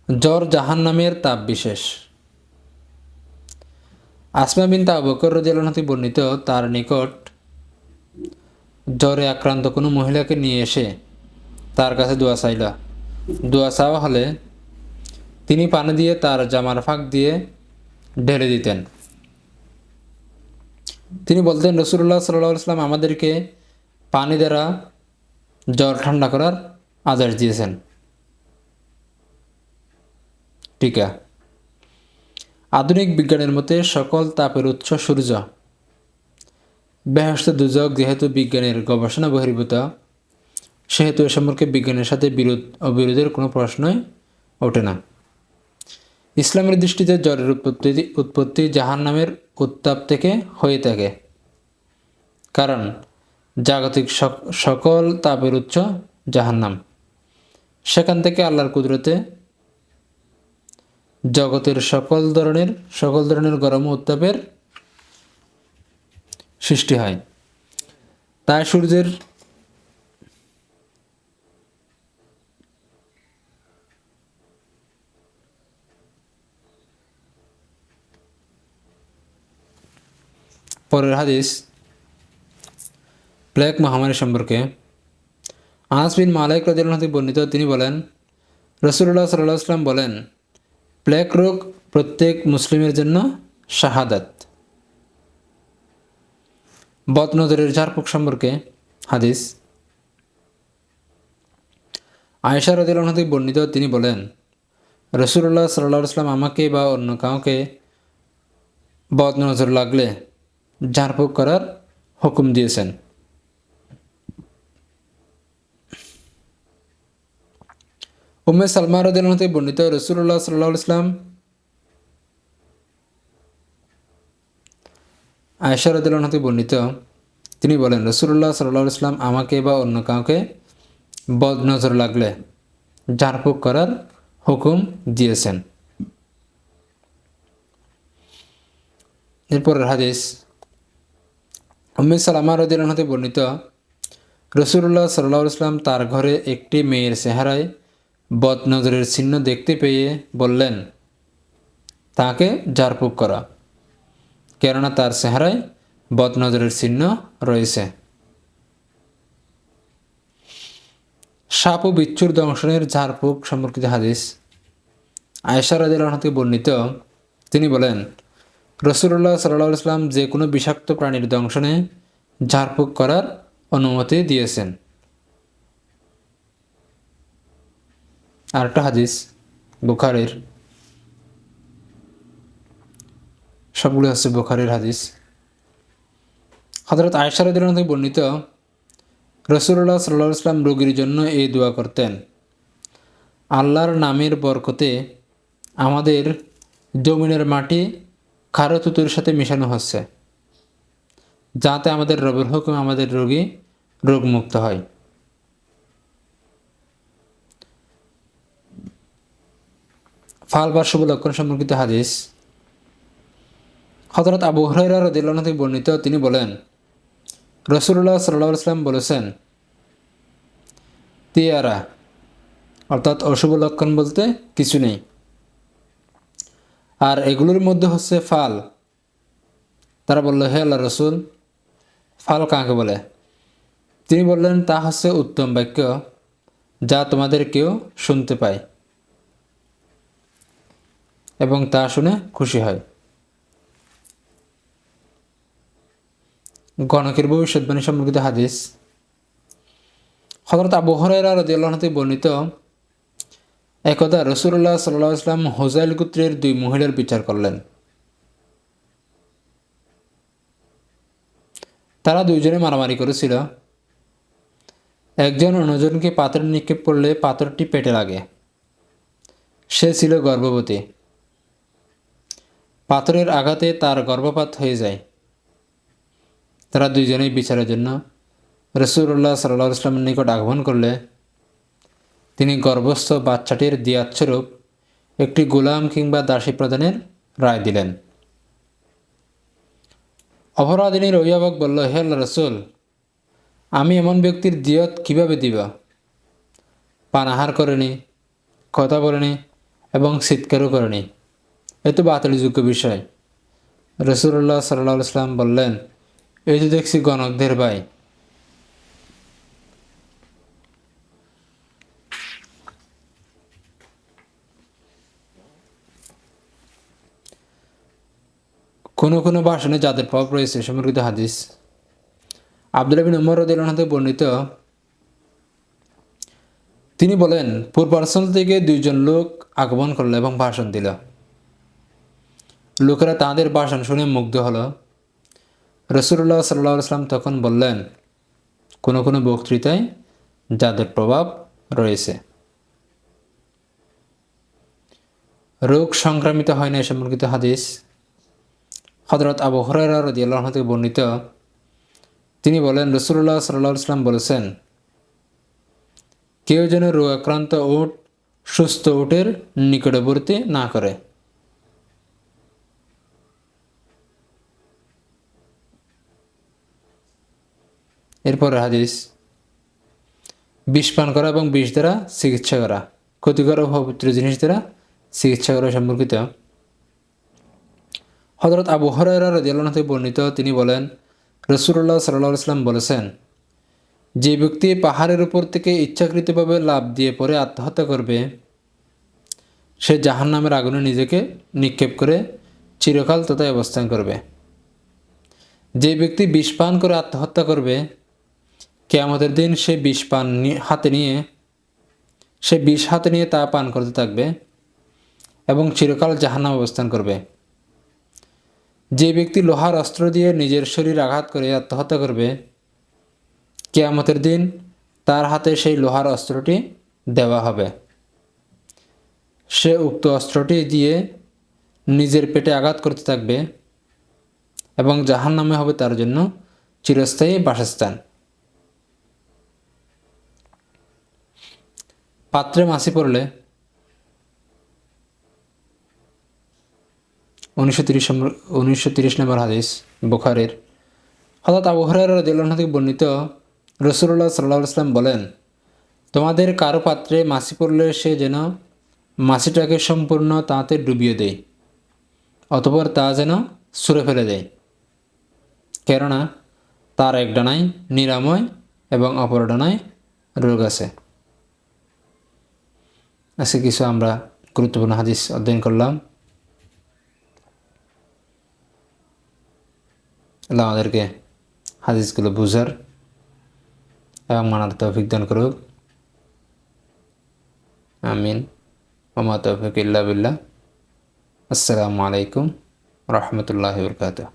জ্বর জাহান্নামের তাপ বিশেষ। আসমা বিনতে আবু বকর রাদিয়াল্লাহু আনহু বর্ণিত, তার নিকট জ্বরে আক্রান্ত কোনো মহিলাকে নিয়ে এসে তার কাছে দোয়া চাইলা। দোয়া চাওয়া হলে তিনি পানি দিয়ে তার জামার ফাঁক দিয়ে ঢেলে দিতেন। তিনি বলতেন, রাসূলুল্লাহ সাল্লাল্লাহু আলাইহি ওয়াসাল্লাম আমাদেরকে পানি দ্বারা জ্বর ঠান্ডা করার আদেশ দিয়েছেন। টিকা। আধুনিক বিজ্ঞানের মতে সকল তাপের উৎস সূর্য। বেহেশত দুজক যেহেতু বিজ্ঞানের গবেষণা বহির্ভূত, সেহেতু এ সম্পর্কে বিজ্ঞানের সাথে অবিরোধের কোনো প্রশ্নই ওঠে না। ইসলামের দৃষ্টিতে জ্বরের উৎপত্তি জাহান্নামের উত্তাপ থেকে হয়ে থাকে, কারণ জাগতিক সকল তাপের উৎস জাহান্নাম। সেখান থেকে আল্লাহর কুদরতে জগতের সকল ধরনের গরম ও উত্তাপের সৃষ্টি হয়। তাই সূর্যের পরের হাদিস প্লেগ মহামারী সম্পর্কে। আনাস বিন মালিক রাদিয়াল্লাহু আনহু বর্ণিত, তিনি বলেন, রাসূলুল্লাহ সাল্লাল্লাহু আলাইহি ওয়াসাল্লাম বলেন, প্লেগ রোগ প্রত্যেক মুসলিমের জন্য শাহাদাত। বদনজরের ঝাড়ফুঁক সম্পর্কে হাদিস। আয়েশা রাদিয়াল্লাহু আনহা বর্ণিত, তিনি বলেন, রাসূলুল্লাহ সাল্লাল্লাহু আলাইহি ওয়াসাল্লাম আমাকে বা অন্য কাউকে বদনজর লাগলে ঝাড়ফুঁক করার হুকুম দিয়েছেন। উম্মে সালমা রাদিয়াল্লাহু আনহা বর্ণিত, রাসূলুল্লাহ সাল্লাল্লাহু আলাইহি ওয়াসাল্লাম আয়েশা রাদিয়াল্লাহু আনহা বর্ণিত, তিনি বলেন, রাসূলুল্লাহ সাল্লাল্লাহু আলাইহি ওয়াসাল্লাম আমাকে বা অন্য কাউকে বদনজর লাগলে ঝাড়ফুঁক করার হুকুম দিয়েছেন। এরপরের হাদিস উম্মে সালামা রাদিয়াল্লাহু আনহা বর্ণিত, রাসূলুল্লাহ সাল্লাল্লাহু আলাইহি ওয়াসাল্লাম তার ঘরে একটি মেয়ের চেহারায় বদনজরের চিহ্ন দেখতে পেয়ে বললেন, তাকে ঝাড়ফুঁক করা, কেননা তার চেহারায় বদনজরের চিহ্ন রয়েছে। সাপ ও বিচ্ছুর দংশনের ঝাড়ফুঁক সম্পর্কিত হাদিস। আয়েশা রাদিয়াল্লাহু আনহা বর্ণিত, তিনি বলেন, রাসূলুল্লাহ সাল্লাল্লাহু আলাইহি ওয়াসাল্লাম যে কোনো বিষাক্ত প্রাণীর দংশনে ঝাড়ফুঁক করার অনুমতি দিয়েছেন। আরেকটা হাদিস বুখারীর, সবগুলো হচ্ছে বুখারীর হাদিস। হযরত আয়েশা রাদিয়াল্লাহু আনহা বর্ণিত, রাসূলুল্লাহ সাল্লাল্লাহু আলাইহি ওয়াসাল্লাম রোগীর জন্য এই দোয়া করতেন, আল্লাহর নামের বরকতে আমাদের জমিনের মাটি খারো তুতুর সাথে মেশানো হচ্ছে, যাতে আমাদের রবের হুকুমে আমাদের রোগী রোগমুক্ত হয়। ফাল বা শুভ লক্ষণ সম্পর্কিত হাদিস। হযরত আবু হুরায়রা রাদিয়াল্লাহু আনহু বর্ণিত, তিনি বলেন, রাসূলুল্লাহ সাল্লাল্লাহু আলাইহি ওয়াসাল্লাম বলেছেন, তিয়ারা অর্থাৎ অশুভ লক্ষণ বলতে কিছু নেই, আর এগুলোর মধ্যে হচ্ছে ফাল। তারা বলল, হে আল্লাহর রাসূল, ফাল কাকে বলে? তিনি বললেন, তা হচ্ছে উত্তম বাক্য যা তোমাদের কেউ শুনতে পায় এবং তা শুনে খুশি হয়। গণকের ভবিষ্যৎবাণী সম্পর্কিত হাদিস। হযরত আবু হুরায়রা রাদিয়াল্লাহু আনহু বর্ণিত, একদা রাসূলুল্লাহ সাল্লাল্লাহু আলাইহি ওয়াসাল্লাম হুযাইল গোত্রের দুই মহিলার বিচার করলেন। তারা দুইজনে মারামারি করেছিল। একজন অন্যজনকে পাথর নিক্ষেপ করলে পাথরটি পেটে লাগে। সে ছিল গর্ভবতী। পাথরের আঘাতে তার গর্ভপাত হয়ে যায়। তারা দুইজনেই বিচারের জন্য রাসূলুল্লাহ সাল্লাল্লাহু আলাইহি ওয়াসাল্লামের নিকট আগমন করলে তিনি গর্ভস্থ বাচ্চাটির দিয়াতস্বরূপ একটি গোলাম কিংবা দাসী প্রদানের রায় দিলেন। অপরাধিনীর অভিভাবক বলল, হে আল্লাহর রাসূল, আমি এমন ব্যক্তির দিয়ত কিভাবে দিব? পানাহার করেনি, কথা বলেনি এবং চিৎকারও করেনি। এ তো বাতিলযোগ্য বিষয়। রাসূলুল্লাহ সাল্লাল্লাহু আলাইহি ওয়াসাল্লাম বললেন, এই তো দেখছি গণকদের ভাই। কোনো কোনো ভাষণে যাদের প্রভাব রয়েছে সম্পর্কিত হাদিস। আব্দুল্লাহ বিন উমর রাদিয়াল্লাহু আনহু বর্ণিত, তিনি বলেন, পূর্বাঞ্চল থেকে দুইজন লোক আগমন করল এবং ভাষণ দিল। লোকেরা তাঁদের ভাষণ শুনে মুগ্ধ হলো। রাসূলুল্লাহ সাল্লাল্লাহু আলাইহি ওয়াসাল্লাম তখন বললেন, কোনো কোনো বক্তৃতায় যাদের প্রভাব রয়েছে। রোগ সংক্রামিত হয় না সম্পর্কিত হাদিস। হযরত আবু হুরায়রা রাদিয়াল্লাহু আনহু থেকে বর্ণিত, তিনি বলেন, রাসূলুল্লাহ সাল্লাল্লাহু আলাইহি ওয়াসাল্লাম বলেছেন, কেউ যেন রোগাক্রান্ত উট সুস্থ উটের নিকটবর্তী না করে। এরপরে হাদিস, বিষ পান করা এবং বিষ দ্বারা চিকিৎসা করা, ক্ষতিকর ও পবিত্র জিনিস দ্বারা চিকিৎসা করা সম্পর্কিত। হযরত আবু হুরায়রা রাদিয়াল্লাহু আনহু থেকে বর্ণিত, তিনি বলেন, রাসূলুল্লাহ সাল্লাল্লাহু আলাইহি ওয়াসাল্লাম বলেছেন, যে ব্যক্তি পাহাড়ের উপর থেকে ইচ্ছাকৃতভাবে লাফ দিয়ে পড়ে আত্মহত্যা করবে, সে জাহান্নামের আগুনে নিজেকে নিক্ষেপ করে চিরকাল তথায় অবস্থান করবে। যে ব্যক্তি বিষ পান করে আত্মহত্যা করবে, কিয়ামতের দিন সে বিষ হাতে নিয়ে তা পান করতে থাকবে এবং চিরকাল জাহান্নাম অবস্থান করবে। যে ব্যক্তি লোহার অস্ত্র দিয়ে নিজের শরীর আঘাত করে আত্মহত্যা করবে, কিয়ামতের দিন তার হাতে সেই লোহার অস্ত্রটি দেওয়া হবে। সে উক্ত অস্ত্রটি দিয়ে নিজের পেটে আঘাত করতে থাকবে এবং জাহান্নামে হবে তার জন্য চিরস্থায়ী বাসস্থান। পাত্রে মাছি পড়লে 1930 নম্বর হাদিস, বুখারীর। হযরত আবু হুরায়রা রাদিয়াল্লাহু আনহু থেকে বর্ণিত, রাসূলুল্লাহ সাল্লাল্লাহু আলাইহি ওয়াসাল্লাম বলেন, তোমাদের কারো পাত্রে মাছি পড়লে সে যেন মাছিটাকে সম্পূর্ণ তাতে ডুবিয়ে দেয়, অতঃপর তা যেন ছুঁড়ে ফেলে দেয়, কেননা তার এক ডানায় নিরাময় এবং অপর ডানায় রোগ আছে। আজকে কিছু আমরা গুরুত্বপূর্ণ হাদিস অধ্যয়ন করলাম। আল্লাহ আমাদেরকে হাদিসগুলো বুঝার এবং মানার তৌফিক দান করুক। আমিন। ওয়া মা তাওফীক ইল্লা বিল্লাহ। আসসালামু আলাইকুম ওয়া রাহমাতুল্লাহি ওয়া বারাকাতুহু।